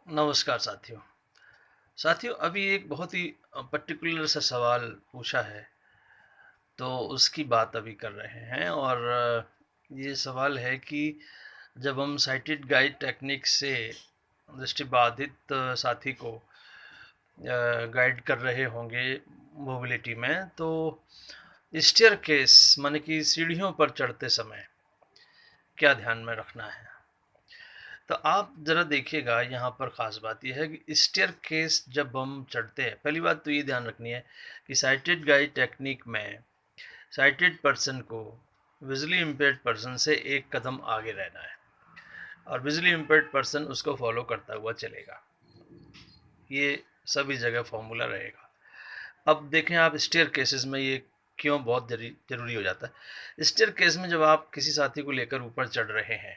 नमस्कार साथियों। साथियों अभी एक बहुत ही पर्टिकुलर सा सवाल पूछा है, तो उसकी बात अभी कर रहे हैं और ये सवाल है कि जब हम साइटेड गाइड टेक्निक से दृष्टिबाधित साथी को गाइड कर रहे होंगे मोबिलिटी में, तो स्टेयरकेस माने कि सीढ़ियों पर चढ़ते समय क्या ध्यान में रखना है। तो आप ज़रा देखिएगा, यहाँ पर ख़ास बात ये है कि स्टेयरकेस जब हम चढ़ते हैं, पहली बात तो ये ध्यान रखनी है कि साइटेड गाइड टेक्निक में साइटेड पर्सन को विजुअली इम्पेयर्ड पर्सन से एक कदम आगे रहना है और विजुअली इम्पेयर्ड पर्सन उसको फॉलो करता हुआ चलेगा। ये सभी जगह फॉर्मूला रहेगा। अब देखें आप स्टेयर केसेस में ये क्यों बहुत ज़रूरी हो जाता है। स्टेयर केस में जब आप किसी साथी को लेकर ऊपर चढ़ रहे हैं,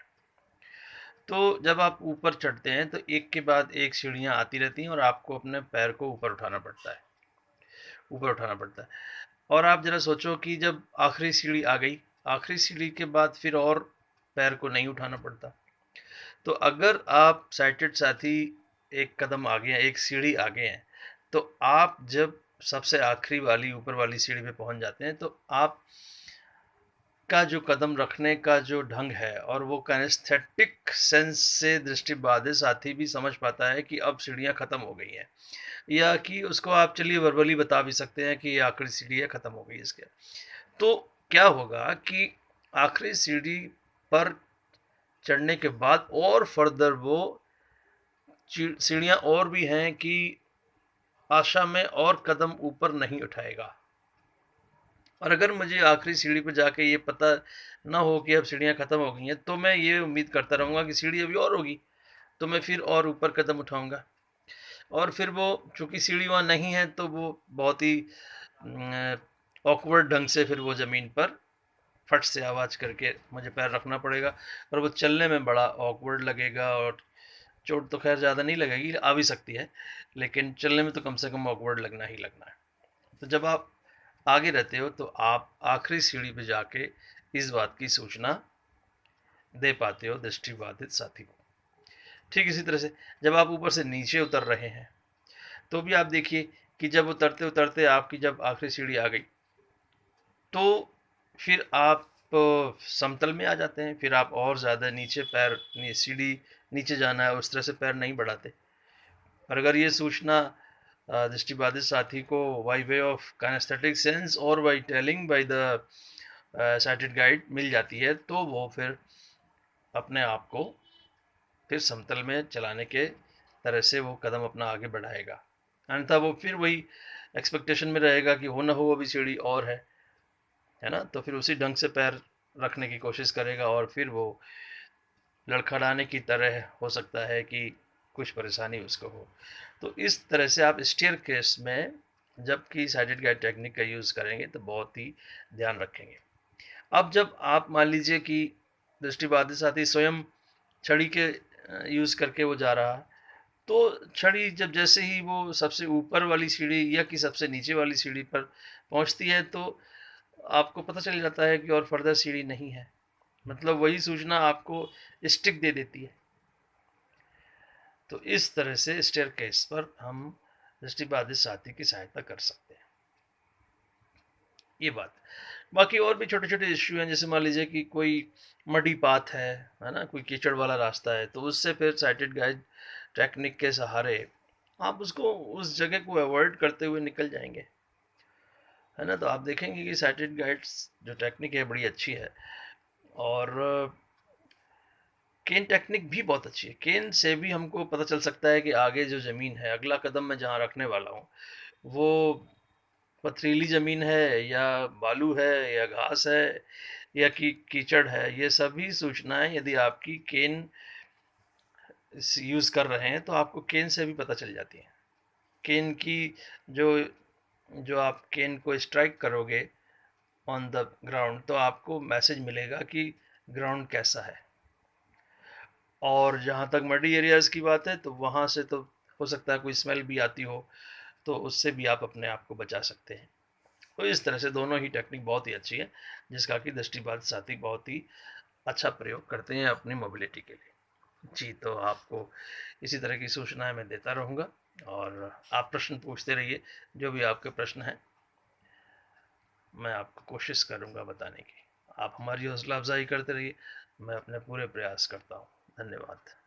तो जब आप ऊपर चढ़ते हैं तो एक के बाद एक सीढ़ियाँ आती रहती हैं और आपको अपने पैर को ऊपर उठाना पड़ता है, ऊपर उठाना पड़ता है। और आप ज़रा सोचो कि जब आखिरी सीढ़ी आ गई, आखिरी सीढ़ी के बाद फिर और पैर को नहीं उठाना पड़ता। तो अगर आप साइटेड साथी एक कदम आगे हैं, एक सीढ़ी आगे हैं, तो आप जब सबसे आखिरी वाली ऊपर वाली सीढ़ी पे पहुंच जाते हैं, तो आप का जो कदम रखने का जो ढंग है और वो काइनेस्थेटिक सेंस से दृष्टिबाधित साथी भी समझ पाता है कि अब सीढ़ियाँ ख़त्म हो गई हैं, या कि उसको आप चलिए वर्बली बता भी सकते हैं कि ये आखिरी सीढ़ी है, ख़त्म हो गई इसके। तो क्या होगा कि आखिरी सीढ़ी पर चढ़ने के बाद और फर्दर वो सीढ़ियाँ और भी हैं कि आशा में और कदम ऊपर नहीं उठाएगा। और अगर मुझे आखिरी सीढ़ी पर जाके ये पता ना हो कि अब सीढ़ियाँ ख़त्म हो गई हैं, तो मैं ये उम्मीद करता रहूँगा कि सीढ़ी अभी और होगी, तो मैं फिर और ऊपर कदम उठाऊँगा। और फिर वो चूँकि सीढ़ी वहाँ नहीं है, तो वो बहुत ही ऑकवर्ड ढंग से फिर वो ज़मीन पर फट से आवाज़ करके मुझे पैर रखना पड़ेगा और वो चलने में बड़ा ऑकवर्ड लगेगा। और चोट तो खैर ज़्यादा नहीं लगेगी, आ भी सकती है, लेकिन चलने में तो कम से कम ऑकवर्ड लगना ही लगना है। तो जब आप आगे रहते हो तो आप आखिरी सीढ़ी पे जाके इस बात की सूचना दे पाते हो दृष्टिबाधित साथी को। ठीक इसी तरह से जब आप ऊपर से नीचे उतर रहे हैं, तो भी आप देखिए कि जब उतरते उतरते आपकी जब आखिरी सीढ़ी आ गई, तो फिर आप समतल में आ जाते हैं। फिर आप और ज़्यादा नीचे पैर, सीढ़ी नीचे जाना है उस तरह से पैर नहीं बढ़ाते। और अगर ये सूचना दृष्टिबाधित साथी को by way of kinaesthetic sense और by telling by the cited guide मिल जाती है, तो वो फिर अपने आप को फिर समतल में चलाने के तरह से वो कदम अपना आगे बढ़ाएगा। अन्यथा वो फिर वही एक्सपेक्टेशन में रहेगा कि हो ना हो अभी सीढ़ी और है ना, तो फिर उसी ढंग से पैर रखने की कोशिश करेगा और फिर वो लड़खड़ाने की तरह हो सकता है कि कुछ परेशानी उसको हो। तो इस तरह से आप स्टेयर केस में जबकि साइडेड गाइड टेक्निक का यूज़ करेंगे तो बहुत ही ध्यान रखेंगे। अब जब आप मान लीजिए कि दृष्टिबाधित साथी स्वयं छड़ी के यूज़ करके वो जा रहा, तो छड़ी जब जैसे ही वो सबसे ऊपर वाली सीढ़ी या कि सबसे नीचे वाली सीढ़ी पर पहुंचती है, तो आपको पता चल जाता है कि और फर्दर सीढ़ी नहीं है। मतलब वही सूचना आपको स्टिक दे देती है। तो इस तरह से स्टेयर केस पर हम दृष्टिबाधित साथी की सहायता कर सकते हैं। ये बात। बाकी और भी छोटे छोटे इश्यू हैं, जैसे मान लीजिए कि कोई मडी पाथ है ना, कोई कीचड़ वाला रास्ता है, तो उससे फिर साइटेड गाइड टेक्निक के सहारे आप उसको उस जगह को अवॉइड करते हुए निकल जाएंगे, है ना। तो आप देखेंगे कि साइटेड गाइड्स जो टेक्निक है बड़ी अच्छी है। और केन टेक्निक भी बहुत अच्छी है। केन से भी हमको पता चल सकता है कि आगे जो ज़मीन है, अगला कदम मैं जहाँ रखने वाला हूँ, वो पथरीली ज़मीन है या बालू है या घास है या कि कीचड़ है। ये सभी सूचनाएं यदि आपकी केन यूज़ कर रहे हैं, तो आपको केन से भी पता चल जाती हैं। केन की जो जो आप केन को स्ट्राइक करोगे ऑन द ग्राउंड, तो आपको मैसेज मिलेगा कि ग्राउंड कैसा है। और जहाँ तक मडी एरियाज़ की बात है, तो वहाँ से तो हो सकता है कोई स्मेल भी आती हो, तो उससे भी आप अपने आप को बचा सकते हैं। तो इस तरह से दोनों ही टेक्निक बहुत ही अच्छी है, जिसका कि दृष्टिबाधित साथी बहुत ही अच्छा प्रयोग करते हैं अपनी मोबिलिटी के लिए। जी, तो आपको इसी तरह की सूचनाएँ मैं देता रहूँगा और आप प्रश्न पूछते रहिए, जो भी आपके प्रश्न हैं, मैं आपको कोशिश करूँगा बताने की। आप हमारी हौसला अफ़ज़ाई करते रहिए, मैं अपने पूरे प्रयास करता हूँ। धन्यवाद।